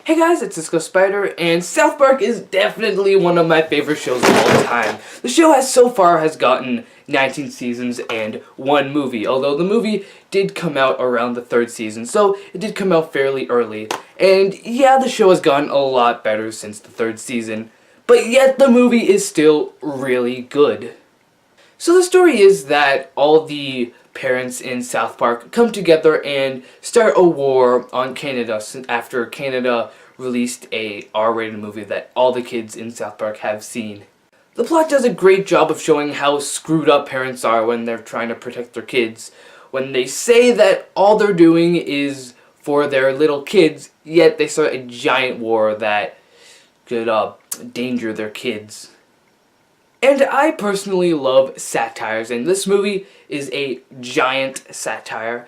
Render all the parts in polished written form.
Hey guys, it's Cisco Spider, and South Park is definitely one of my favorite shows of all time. The show has gotten 19 seasons and 1 movie, although the movie did come out around the 3rd season, so it did come out fairly early. And yeah, the show has gotten a lot better since the 3rd season, but yet the movie is still really good. So the story is that all the parents in South Park come together and start a war on Canada after Canada released a R-rated movie that all the kids in South Park have seen. The plot does a great job of showing how screwed up parents are when they're trying to protect their kids, when they say that all they're doing is for their little kids, yet they start a giant war that could endanger their kids. And I personally love satires, and this movie is a giant satire,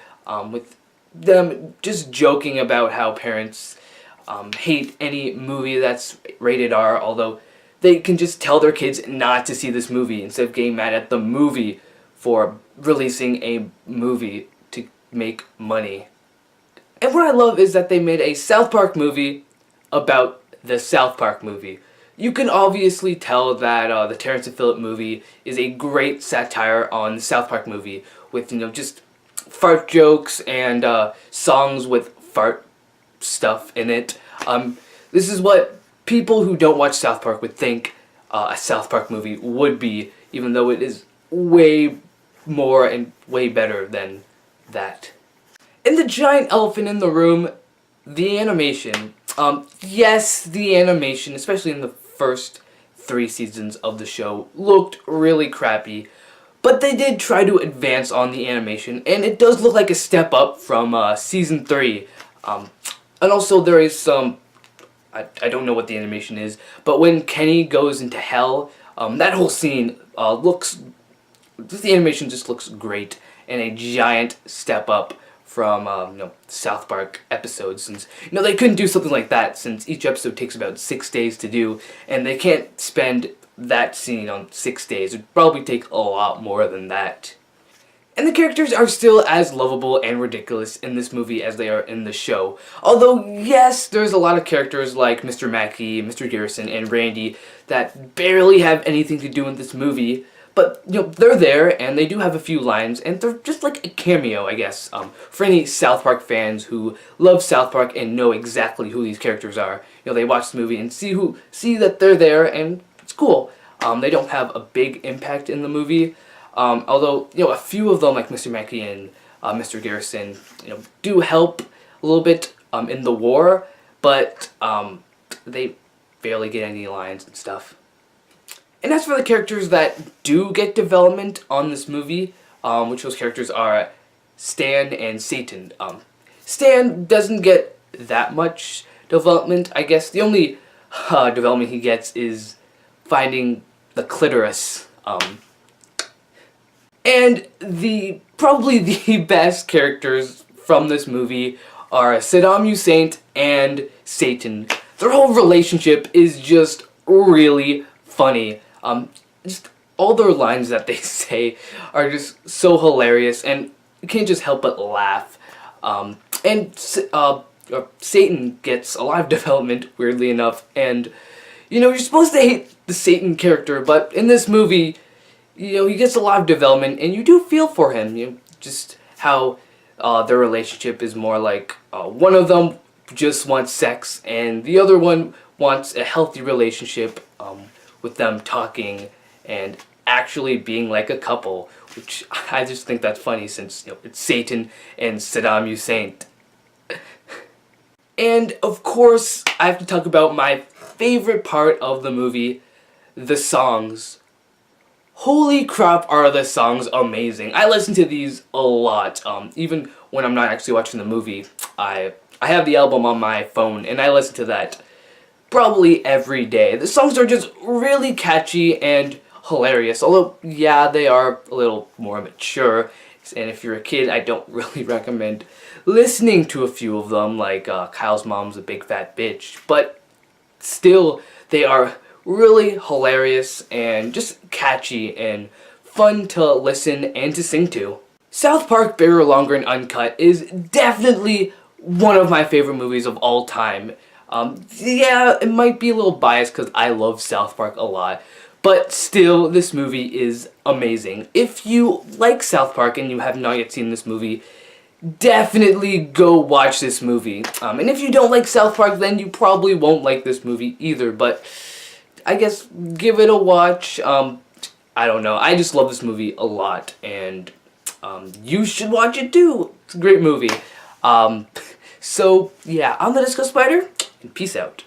with them just joking about how parents hate any movie that's rated R, although they can just tell their kids not to see this movie instead of getting mad at the movie for releasing a movie to make money. And what I love is that they made a South Park movie about the South Park movie. You can obviously tell that the Terrence and Phillip movie is a great satire on the South Park movie with, just fart jokes and songs with fart stuff in it. This is what people who don't watch South Park would think a South Park movie would be, even though it is way more and way better than that. And the giant elephant in the room, the animation. Yes, the animation, especially in the first 3 seasons of the show, looked really crappy, but they did try to advance on the animation, and it does look like a step up from season 3. And also there is some, I don't know what the animation is, but when Kenny goes into hell, that whole scene the animation just looks great, and a giant step up from South Park episodes, since they couldn't do something like that since each episode takes about 6 days to do, and they can't spend that scene on 6 days. It'd probably take a lot more than that. And the characters are still as lovable and ridiculous in this movie as they are in the show. Although, yes, there's a lot of characters like Mr. Mackey, Mr. Garrison, and Randy that barely have anything to do in this movie. But, they're there, and they do have a few lines, and they're just like a cameo, I guess, for any South Park fans who love South Park and know exactly who these characters are. They watch the movie and see that they're there, and it's cool. They don't have a big impact in the movie, although, a few of them, like Mr. Mackey and Mr. Garrison, do help a little bit in the war, but they barely get any lines and stuff. And as for the characters that do get development on this movie, which those characters are Stan and Satan. Stan doesn't get that much development, I guess. The only development he gets is finding the clitoris. And probably the best characters from this movie are Saddam Hussein and Satan. Their whole relationship is just really funny. Just all their lines that they say are just so hilarious, and you can't just help but laugh. And Satan gets a lot of development, weirdly enough, and you're supposed to hate the Satan character, but in this movie, he gets a lot of development, and you do feel for him. Just how their relationship is more like one of them just wants sex, and the other one wants a healthy relationship with them talking and actually being like a couple, which I just think that's funny since it's Satan and Saddam Hussein. And of course, I have to talk about my favorite part of the movie, the songs. Holy crap, are the songs amazing. I listen to these a lot. Even when I'm not actually watching the movie, I have the album on my phone and I listen to that probably every day. The songs are just really catchy and hilarious, although, yeah, they are a little more mature, and if you're a kid, I don't really recommend listening to a few of them, like Kyle's Mom's a Big Fat Bitch, but still, they are really hilarious and just catchy and fun to listen and to sing to. South Park Bigger, Longer, and Uncut is definitely one of my favorite movies of all time. Yeah, it might be a little biased because I love South Park a lot. But still, this movie is amazing. If you like South Park and you have not yet seen this movie, definitely go watch this movie. And if you don't like South Park, then you probably won't like this movie either. But I guess give it a watch. I don't know. I just love this movie a lot. And you should watch it too. It's a great movie. So, yeah, I'm the Disco Spider, and peace out.